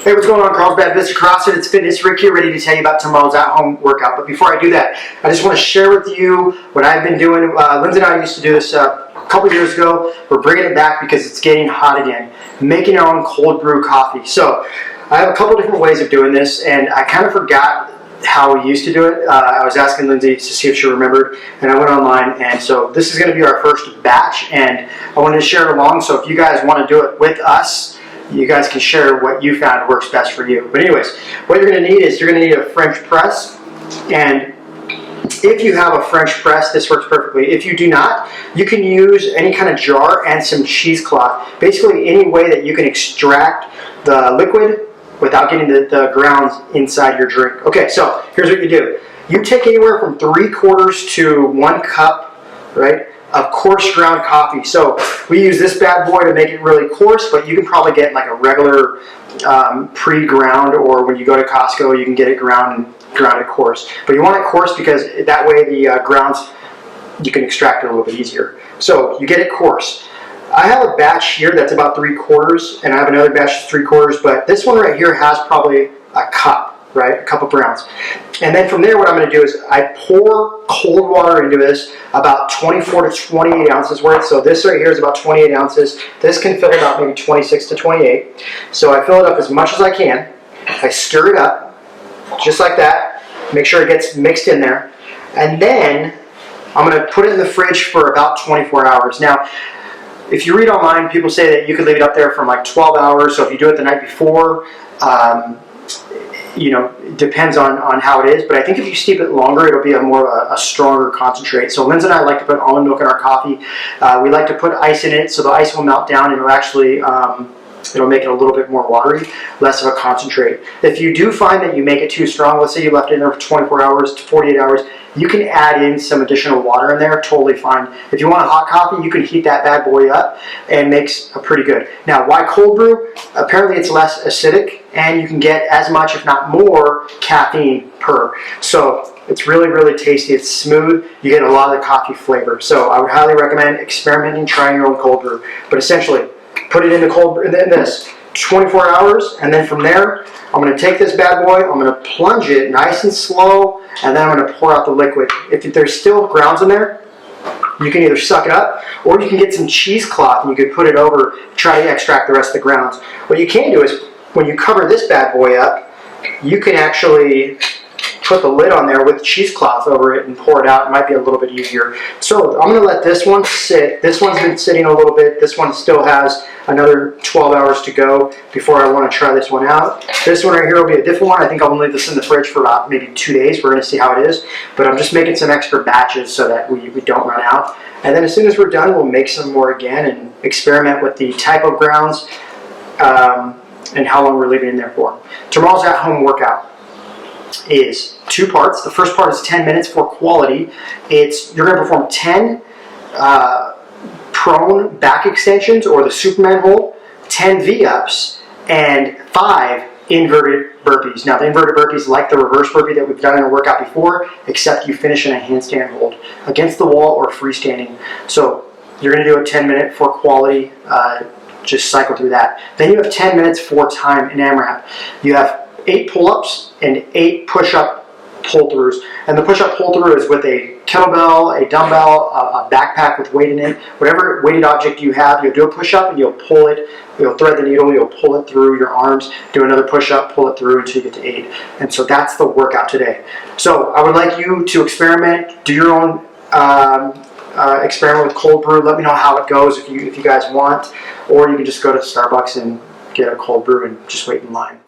Hey, what's going on, Carlsbad Vista CrossFit? It's Fitness Rick here, ready to tell you about tomorrow's at-home workout. But before I do that, I just want to share with you what I've been doing. Lindsay and I used to do this a couple years ago. We're bringing it back because it's getting hot again. Making our own cold brew coffee. So I have a couple different ways of doing this, and I kind of forgot how we used to do it. I was asking Lindsay to see if she remembered, and I went online, and so this is going to be our first batch, and I wanted to share it along. So if you guys want to do it with us, you guys can share what you found works best for you. But anyways, what you're going to need is you're going to need a French press, and if you have a French press, this works perfectly. If you do not, you can use any kind of jar and some cheesecloth. Basically any way that you can extract the liquid without getting the grounds inside your drink. Okay, so here's what you do. You take anywhere from 3/4 to 1 cup, right, of coarse ground coffee. So we use this bad boy to make it really coarse, but you can probably get like a regular pre-ground, or when you go to Costco, you can get it grounded coarse. But you want it coarse because that way the grounds, you can extract it a little bit easier. So you get it coarse. I have a batch here that's about 3/4, and I have another batch that's 3/4, but this one right here has probably a cup, right? A cup of grounds. And then from there, what I'm going to do is I pour cold water into this, about 24 to 28 ounces worth. So this right here is about 28 ounces. This can fill about maybe 26 to 28. So I fill it up as much as I can. I stir it up, just like that. Make sure it gets mixed in there. And then I'm going to put it in the fridge for about 24 hours. Now, if you read online, people say that you could leave it up there for like 12 hours. So if you do it the night before, you know, it depends on how it is, but I think if you steep it longer, it'll be a more of a stronger concentrate. So Lindsay and I like to put almond milk in our coffee. We like to put ice in it, so the ice will melt down, and it'll actually it'll make it a little bit more watery, less of a concentrate. If you do find that you make it too strong, let's say you left it in there for 24 hours to 48 hours, you can add in some additional water in there, totally fine. If you want a hot coffee, you can heat that bad boy up and makes a pretty good. Now, why cold brew? Apparently it's less acidic, and you can get as much, if not more, caffeine per. So it's really, really tasty. It's smooth. You get a lot of the coffee flavor. So I would highly recommend experimenting, trying your own cold brew. But essentially, put it in this 24 hours, and then from there, I'm going to take this bad boy, I'm going to plunge it nice and slow, and then I'm going to pour out the liquid. If there's still grounds in there, you can either suck it up, or you can get some cheesecloth and you could put it over, try to extract the rest of the grounds. What you can do is, when you cover this bad boy up, you can actually put the lid on there with cheesecloth over it and pour it out. It might be a little bit easier. So I'm going to let this one sit. This one's been sitting a little bit. This one still has another 12 hours to go before I want to try this one out. This one right here will be a different one. I think I'll leave this in the fridge for about maybe 2 days. We're going to see how it is. But I'm just making some extra batches so that we don't run out. And then as soon as we're done, we'll make some more again and experiment with the type of grounds and how long we're leaving in there for. Tomorrow's at-home workout is 2 parts. The first part is 10 minutes for quality. You're going to perform 10 prone back extensions, or the Superman hold, 10 V-ups, and 5 inverted burpees. Now, the inverted burpees, like the reverse burpee that we've done in a workout before, except you finish in a handstand hold against the wall or freestanding. So you're going to do a 10-minute for quality. Just cycle through that. Then you have 10 minutes for time in AMRAP. You have 8 pull-ups and 8 push-up pull-throughs. And the push-up pull-through is with a kettlebell, a dumbbell, a backpack with weight in it. Whatever weighted object you have, you'll do a push-up and you'll pull it. You'll thread the needle, you'll pull it through your arms, do another push-up, pull it through until you get to 8. And so that's the workout today. So I would like you to experiment, do your own experiment with cold brew. Let me know how it goes if you guys want. Or you can just go to Starbucks and get a cold brew and just wait in line.